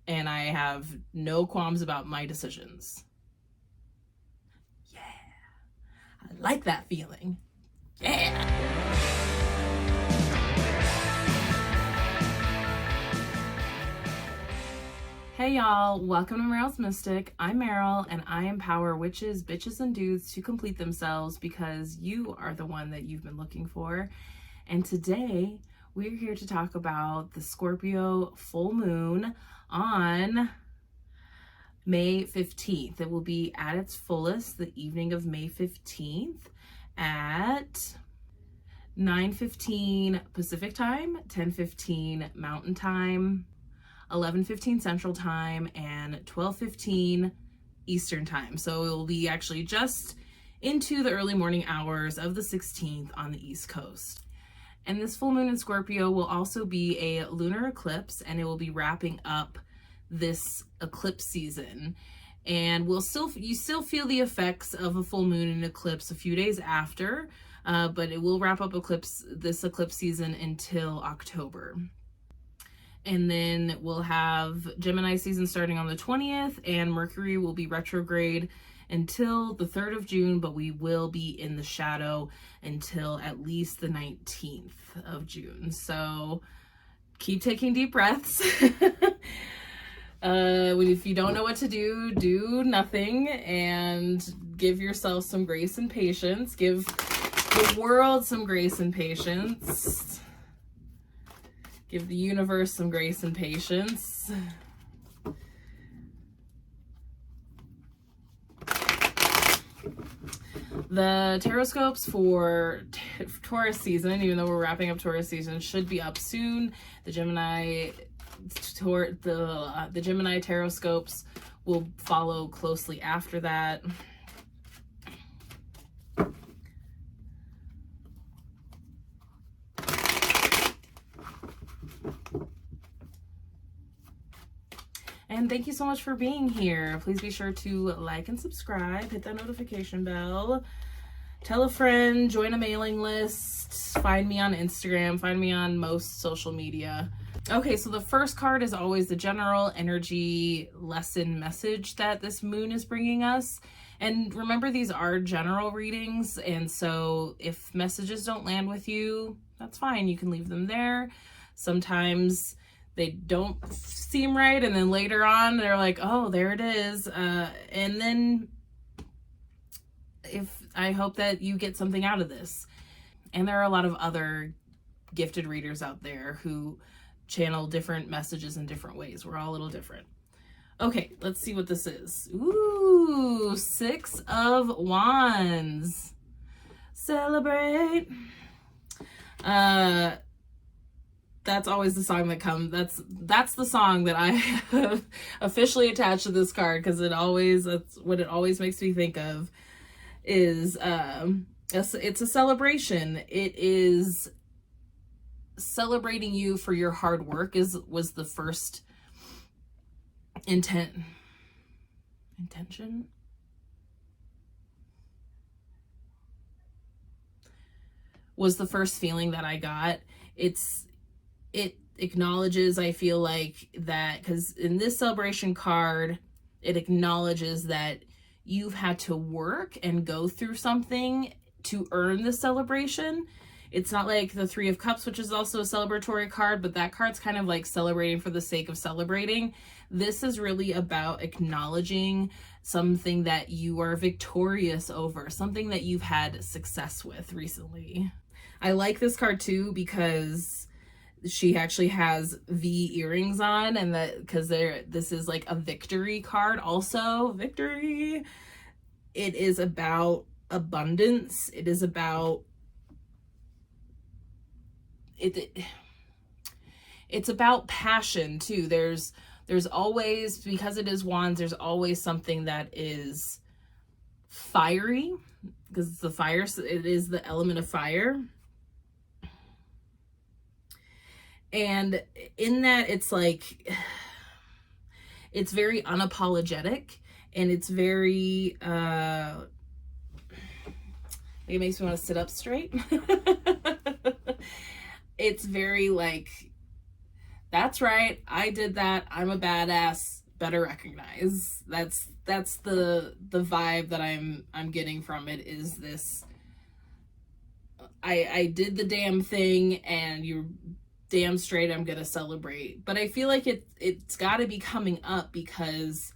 and I have no qualms about my decisions. Yeah, I like that feeling. Yeah. Hey y'all, welcome to Meryl's Mystic. I'm Meryl, and I empower witches, bitches, and dudes to complete themselves because you are the one that you've been looking for. And today, we're here to talk about the Scorpio full moon on May 15th. It will be at its fullest the evening of May 15th at 9:15 Pacific time, 10:15 Mountain time, 11:15 Central Time, and 12:15 Eastern Time. So it will be actually just into the early morning hours of the 16th on the East Coast. And this full moon in Scorpio will also be a lunar eclipse, and it will be wrapping up this eclipse season. And you still feel the effects of a full moon and eclipse a few days after, but it will wrap up this eclipse season until October. And then we'll have Gemini season starting on the 20th, and Mercury will be retrograde until the 3rd of June, but we will be in the shadow until at least the 19th of June. So keep taking deep breaths. If you don't know what to do, do nothing and give yourself some grace and patience. Give the world some grace and patience. Give the universe some grace and patience. The taroscopes for Taurus season, even though we're wrapping up Taurus season, should be up soon. The Gemini taroscopes will follow closely after that. And thank you so much for being here. Please be sure to like and subscribe, hit that notification bell, tell a friend, join a mailing list, find me on Instagram, find me on most social media. Okay, so the first card is always the general energy lesson message that this moon is bringing us. And remember, these are general readings, and so if messages don't land with you, that's fine. You can leave them there. Sometimes they don't seem right, and then later on they're like, oh, there it is. And then I hope that you get something out of this. And there are a lot of other gifted readers out there who channel different messages in different ways. We're all a little different. Okay, let's see what this is. Ooh, 6 of Wands. Celebrate. That's always the song that comes. That's the song that I have officially attached to this card, because that's what it always makes me think of. It's a celebration. It is celebrating you for your hard work. Was the first intention. Was the first feeling that I got. It acknowledges, I feel like, that, because in this celebration card, it acknowledges that you've had to work and go through something to earn the celebration. It's not like the 3 of Cups, which is also a celebratory card, but that card's kind of like celebrating for the sake of celebrating. This is really about acknowledging something that you are victorious over, something that you've had success with recently. I like this card too because she actually has V earrings on, and this is like a victory card also. Victory. It is about abundance. It is about it's about passion too. There's always, because it is Wands, there's always something that is fiery, because it's the fire, it is the element of fire. And in that, it's like, it's very unapologetic, and it's very, it makes me want to sit up straight. It's very like, That's right. I did that. I'm a badass. Better recognize. That's the vibe that I'm getting from it, is this I did the damn thing and you're damn straight I'm gonna celebrate. But I feel like it's got to be coming up because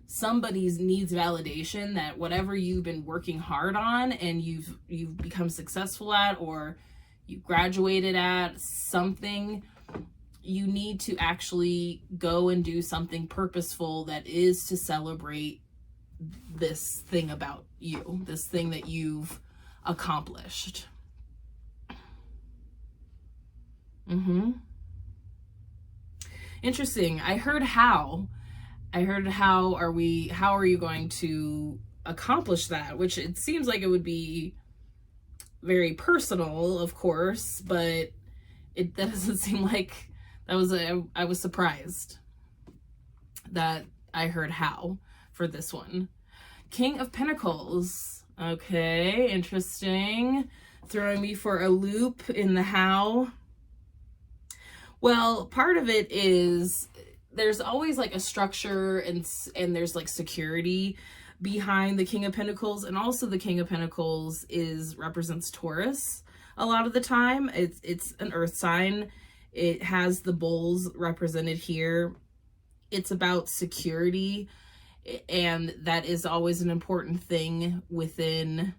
somebody needs validation that whatever you've been working hard on and you've become successful at, or you graduated at something, you need to actually go and do something purposeful that is to celebrate this thing about you, this thing that you've accomplished. Interesting. I heard how are you going to accomplish that, which it seems like it would be very personal, of course, but that doesn't seem like that was I was surprised that I heard how for this one. King of Pentacles. Okay, interesting. Throwing me for a loop in the how. Well, part of it is there's always like a structure and there's like security behind the King of Pentacles, and also the King of Pentacles represents Taurus a lot of the time. It's an earth sign. It has the bulls represented here. It's about security, and that is always an important thing within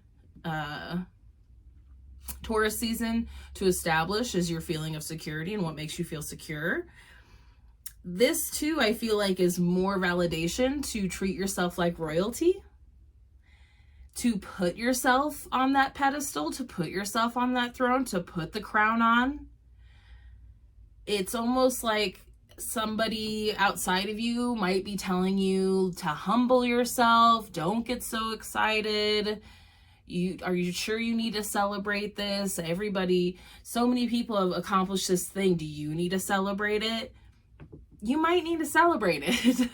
Taurus season to establish, is your feeling of security and what makes you feel secure. This too, I feel like, is more validation to treat yourself like royalty, to put yourself on that pedestal, to put yourself on that throne, to put the crown on. It's almost like somebody outside of you might be telling you to humble yourself, don't get so excited. Are you sure you need to celebrate this? So many people have accomplished this thing. Do you need to celebrate it? You might need to celebrate it.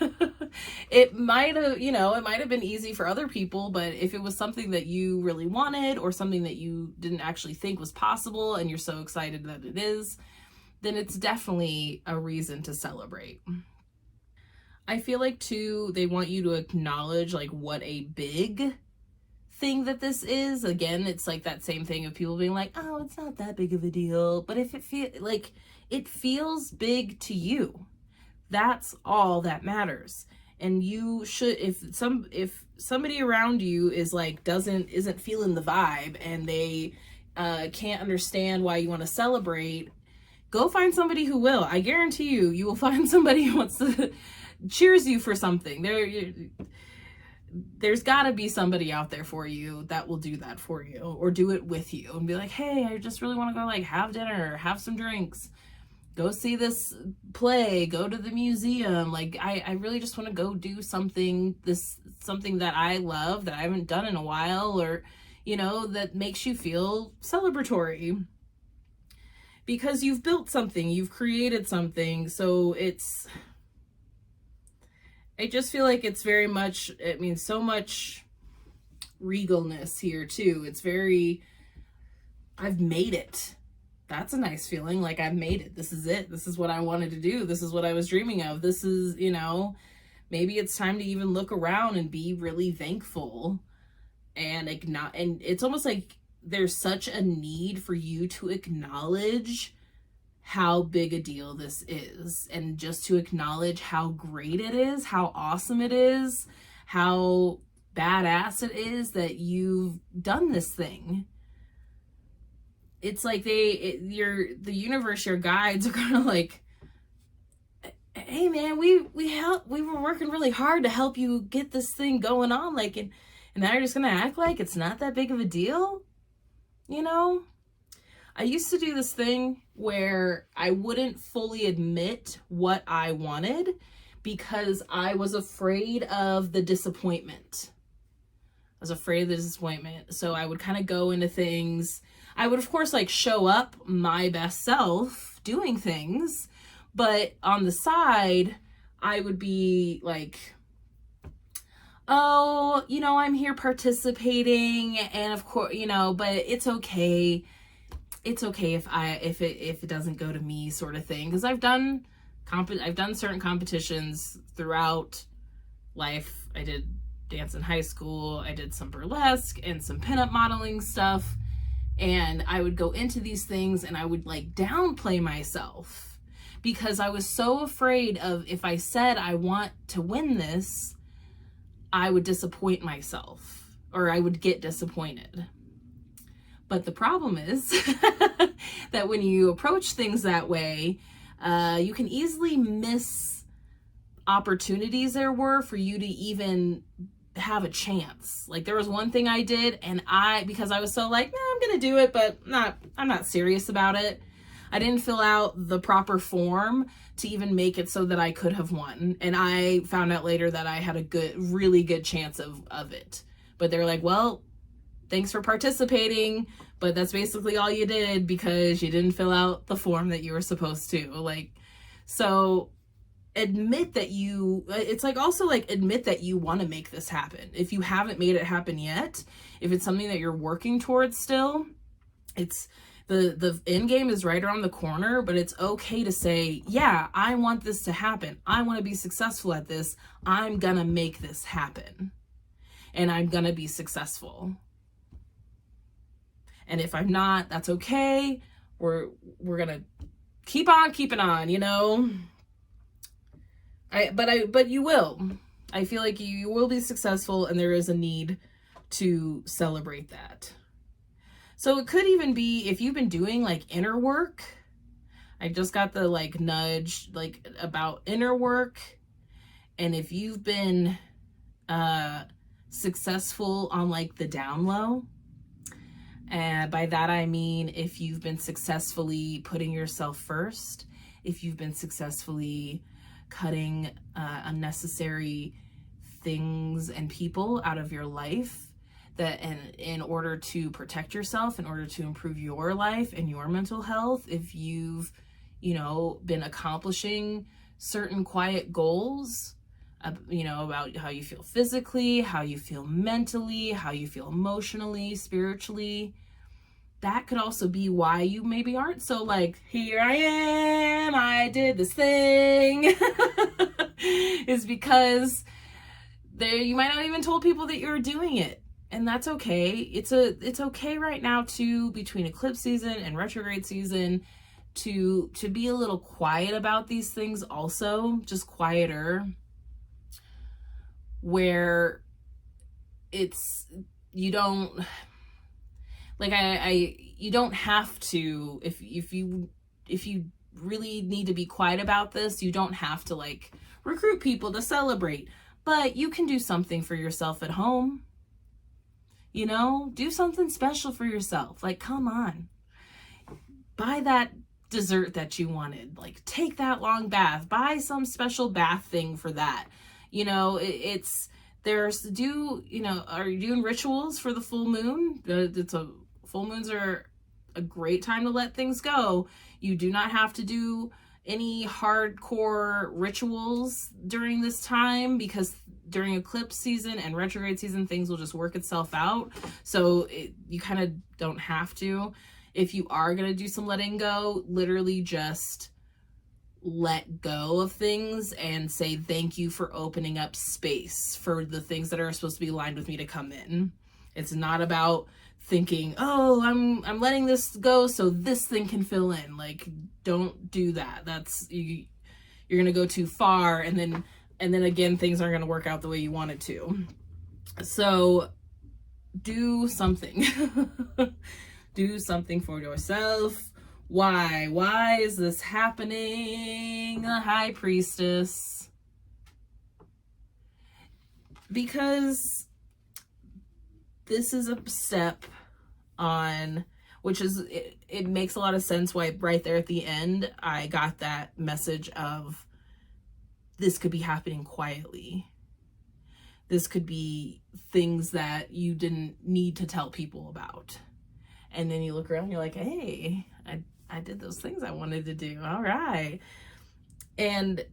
It might have been easy for other people, but if it was something that you really wanted, or something that you didn't actually think was possible and you're so excited that it is, then it's definitely a reason to celebrate. I feel like too, they want you to acknowledge like what a big thing that this is. Again, it's like that same thing of people being like, oh, it's not that big of a deal. But if it feels big to you, that's all that matters. And you should, if somebody around you is like isn't feeling the vibe, and they can't understand why you want to celebrate, go find somebody who will. I guarantee you will find somebody who wants to cheers you for something. There's got to be somebody out there for you that will do that for you, or do it with you and be like, hey, I just really want to go like have dinner, have some drinks, go see this play, go to the museum. Like I really just want to go do something that I love that I haven't done in a while, or that makes you feel celebratory because you've built something, you've created something. So I just feel like it's very much, so much regalness here too. It's very, I've made it. That's a nice feeling. Like, I've made it. This is it. This is what I wanted to do. This is what I was dreaming of. This is, maybe it's time to even look around and be really thankful and it's almost like there's such a need for you to acknowledge how big a deal this is, and just to acknowledge how great it is, how awesome it is, how badass it is that you've done this thing. It's like the universe, your guides are gonna like, hey man, we were working really hard to help you get this thing going on, like, and now you're just gonna act like it's not that big of a deal, I used to do this thing where I wouldn't fully admit what I wanted because I was afraid of the disappointment. So I would kind of go into things. I would, of course, like show up my best self doing things, but on the side, I would be like, oh, I'm here participating, and of course, but it's okay. It's okay if it doesn't go to me, sort of thing. Because I've done I've done certain competitions throughout life. I did dance in high school. I did some burlesque and some pinup modeling stuff. And I would go into these things and I would like downplay myself because I was so afraid of, if I said I want to win this, I would disappoint myself, or I would get disappointed. But the problem is that when you approach things that way, you can easily miss opportunities there were for you to even have a chance. Like, there was one thing I did, and because I was so like, I'm gonna do it, but I'm not serious about it, I didn't fill out the proper form to even make it so that I could have won. And I found out later that I had a really good chance of it. But they were like, well, thanks for participating, but that's basically all you did because you didn't fill out the form that you were supposed to. Like, so admit that it's like also like admit that you want to make this happen. If you haven't made it happen yet, if it's something that you're working towards still, it's the end game is right around the corner, but it's okay to say, yeah, I want this to happen. I want to be successful at this. I'm gonna make this happen and I'm gonna be successful. And if I'm not, that's okay. We're gonna keep on keeping on, you know. But you will. I feel like you will be successful, and there is a need to celebrate that. So it could even be if you've been doing like inner work. I just got the like nudge like about inner work, and if you've been successful on like the down low, and by that I mean if you've been successfully putting yourself first, if you've been successfully cutting unnecessary things and people out of your life, that in order to protect yourself, in order to improve your life and your mental health, if you've, you know, been accomplishing certain quiet goals, you know, about how you feel physically, how you feel mentally, how you feel emotionally, spiritually, that could also be why you maybe aren't so like, here I am, I did this thing, is because you might not even told people that you're doing it. And that's okay. It's okay right now too, between eclipse season and retrograde season, to be a little quiet about these things also, just quieter, where it's, you don't, like you don't have to, if you really need to be quiet about this, you don't have to like recruit people to celebrate, but you can do something for yourself at home. You know, do something special for yourself. Like, come on, buy that dessert that you wanted, like take that long bath, buy some special bath thing for that. You know, are you doing rituals for the full moon? Full moons are a great time to let things go. You do not have to do any hardcore rituals during this time, because during eclipse season and retrograde season, things will just work itself out. So you kind of don't have to. If you are going to do some letting go, literally just let go of things and say thank you for opening up space for the things that are supposed to be aligned with me to come in. It's not about thinking, oh, I'm letting this go so this thing can fill in. Like, don't do that. That's you're going to go too far, and then again, things aren't going to work out the way you want it to. So do something. Do something for yourself. Why is this happening? The High Priestess. Because this is a step on, which is, it makes a lot of sense why right there at the end, I got that message of, this could be happening quietly. This could be things that you didn't need to tell people about. And then you look around and you're like, hey, I did those things I wanted to do. All right. And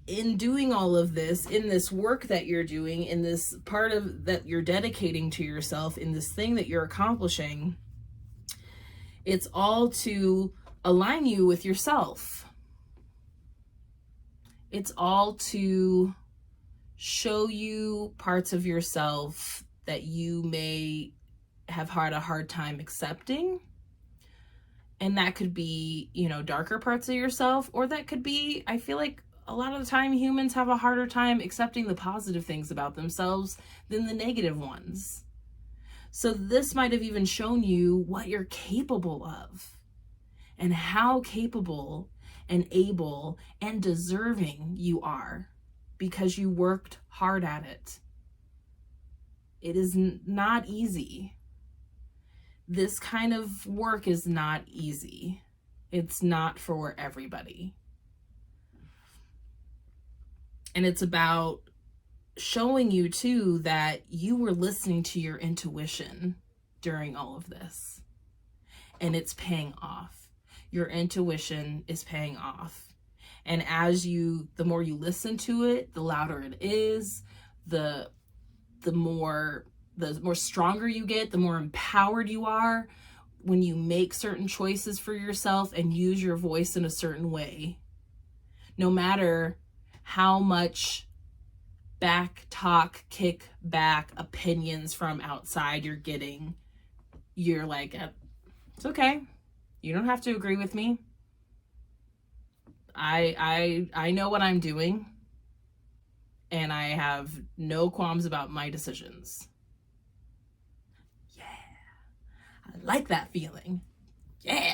in doing all of this, in this work that you're doing, in this part of that you're dedicating to yourself, in this thing that you're accomplishing, it's all to align you with yourself. It's all to show you parts of yourself that you may have had a hard time accepting. And that could be, you know, darker parts of yourself, or that could be, I feel like a lot of the time humans have a harder time accepting the positive things about themselves than the negative ones. So this might have even shown you what you're capable of and how capable and able and deserving you are because you worked hard at it. It is not easy. This kind of work is not easy. It's not for everybody. And it's about showing you too that you were listening to your intuition during all of this. And it's paying off. Your intuition is paying off. And the more you listen to it, the louder it is, the more stronger you get, the more empowered you are when you make certain choices for yourself and use your voice in a certain way. No matter how much back talk, kick back opinions from outside you're getting, you're like, it's okay. You don't have to agree with me. I know what I'm doing, and I have no qualms about my decisions. Yeah. I like that feeling. Yeah.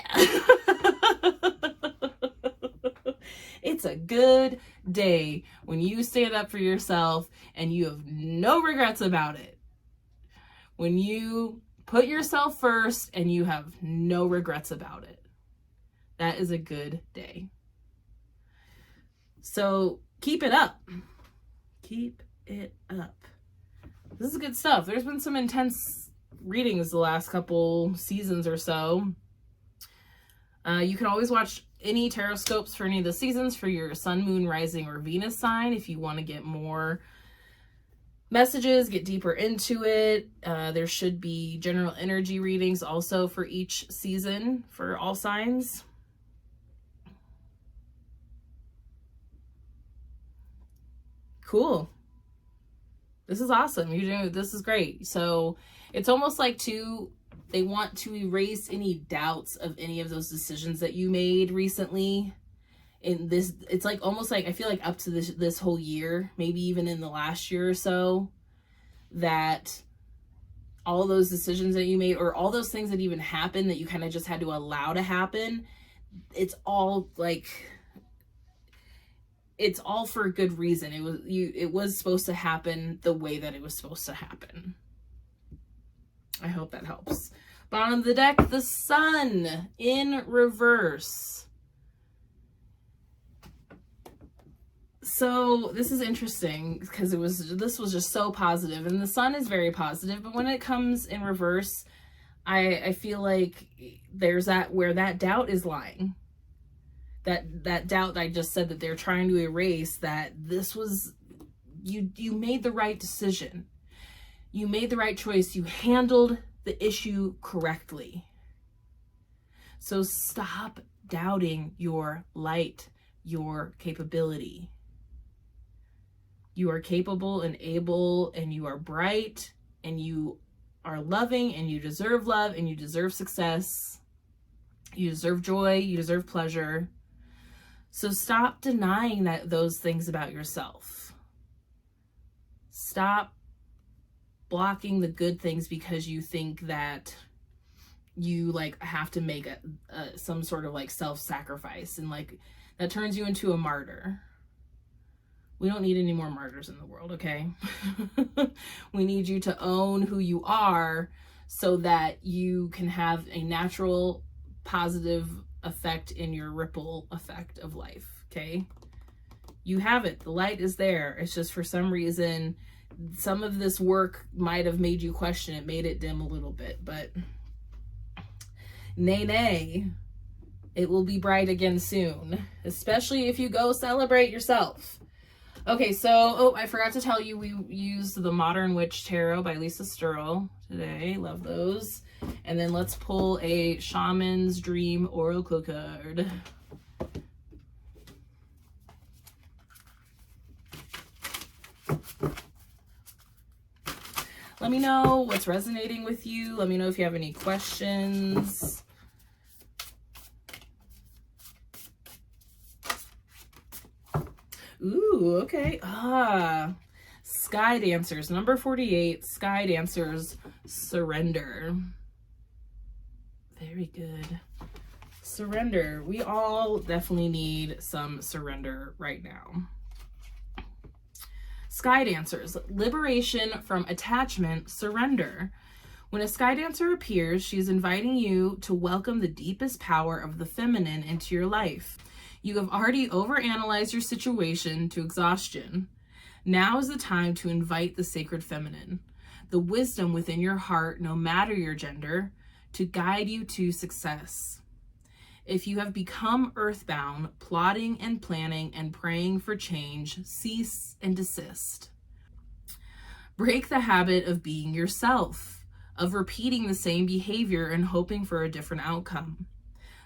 It's a good day when you stand up for yourself and you have no regrets about it. When you put yourself first and you have no regrets about it. That is a good day. So keep it up. Keep it up. This is good stuff. There's been some intense readings the last couple seasons or so. You can always watch any tarot scopes for any of the seasons for your sun, moon, rising, or Venus sign if you want to get more messages, get deeper into it. There should be general energy readings also for each season for all signs. Cool. This is awesome. This is great. So it's almost like they want to erase any doubts of any of those decisions that you made recently. In this, it's like almost like, I feel like up to this whole year, maybe even in the last year or so, that all those decisions that you made, or all those things that even happened that you kind of just had to allow to happen, it's all like, it's all for a good reason. It was supposed to happen the way that it was supposed to happen. I hope that helps. Bottom of the deck, the Sun in reverse. So this is interesting because this was just so positive, and the Sun is very positive, but when it comes in reverse, I feel like there's where that doubt is lying. That doubt that I just said that they're trying to erase, that this was, you made the right decision. You made the right choice. You handled the issue correctly. So stop doubting your light, your capability. You are capable and able, and you are bright, and you are loving, and you deserve love, and you deserve success. You deserve joy. You deserve pleasure. So stop denying those things about yourself. Stop blocking the good things because you think that you like have to make some sort of like self-sacrifice, and like that turns you into a martyr. We don't need any more martyrs in the world, okay? We need you to own who you are so that you can have a natural positive effect in your ripple effect of life, okay? You have it. The light is there. It's just for some reason, some of this work might have made you question it, made it dim a little bit, but nay, it will be bright again soon, especially if you go celebrate yourself. Okay, so, I forgot to tell you, we used the Modern Witch Tarot by Lisa Sturl today. Love those. And then let's pull a Shaman's Dream Oracle card. Let me know what's resonating with you. Let me know if you have any questions. Ooh, okay. Sky Dancers, number 48, Sky Dancers, surrender. Very good. Surrender. We all definitely need some surrender right now. Sky Dancers, liberation from attachment, surrender. When a Sky Dancer appears, she is inviting you to welcome the deepest power of the feminine into your life. You have already overanalyzed your situation to exhaustion. Now is the time to invite the sacred feminine, the wisdom within your heart, no matter your gender, to guide you to success. If you have become earthbound, plotting and planning and praying for change, cease and desist. Break the habit of being yourself, of repeating the same behavior and hoping for a different outcome.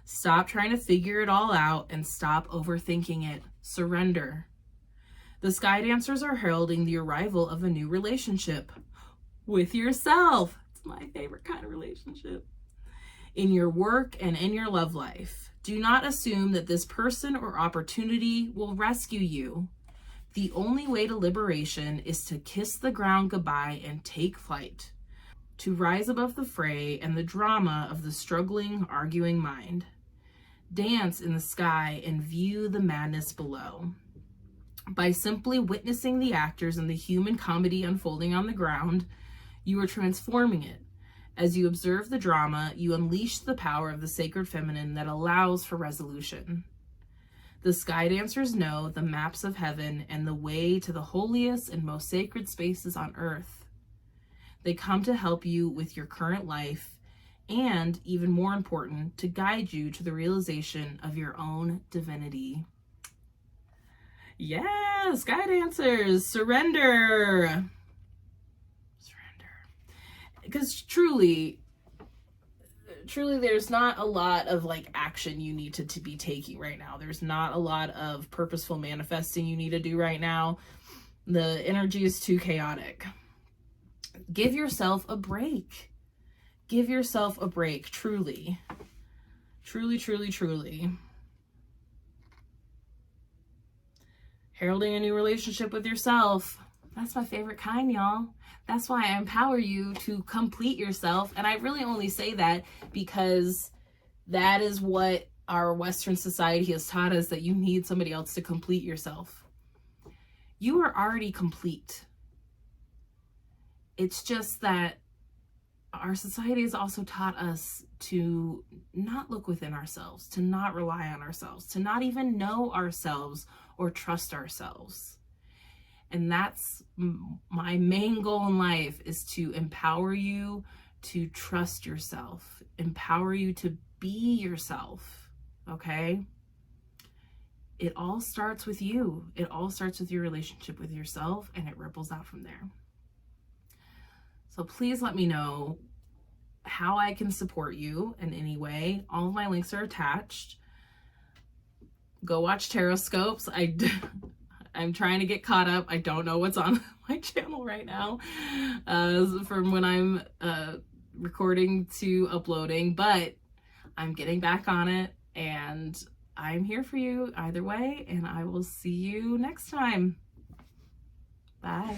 Stop trying to figure it all out and stop overthinking it. Surrender. The Sky Dancers are heralding the arrival of a new relationship with yourself. It's my favorite kind of relationship. In your work and in your love life. Do not assume that this person or opportunity will rescue you. The only way to liberation is to kiss the ground goodbye and take flight, to rise above the fray and the drama of the struggling, arguing mind. Dance in the sky and view the madness below. By simply witnessing the actors in the human comedy unfolding on the ground, you are transforming it. As you observe the drama, you unleash the power of the sacred feminine that allows for resolution. The Sky Dancers know the maps of heaven and the way to the holiest and most sacred spaces on earth. They come to help you with your current life and, even more important, to guide you to the realization of your own divinity. Yeah, Sky Dancers, surrender. Because truly there's not a lot of like action you need to be taking right now. There's not a lot of purposeful manifesting you need to do right now. The energy is too chaotic. Give yourself a break. Give yourself a break, truly. Truly, truly, truly. Heralding a new relationship with yourself. That's my favorite kind, y'all. That's why I empower you to complete yourself. And I really only say that because that is what our Western society has taught us, that you need somebody else to complete yourself. You are already complete. It's just that our society has also taught us to not look within ourselves, to not rely on ourselves, to not even know ourselves or trust ourselves. And that's my main goal in life, is to empower you to trust yourself, empower you to be yourself, okay? It all starts with you. It all starts with your relationship with yourself, and it ripples out from there. So please let me know how I can support you in any way. All of my links are attached. Go watch Tarot Scopes. I'm trying to get caught up. I don't know what's on my channel right now from when I'm recording to uploading, but I'm getting back on it, and I'm here for you either way, and I will see you next time. Bye.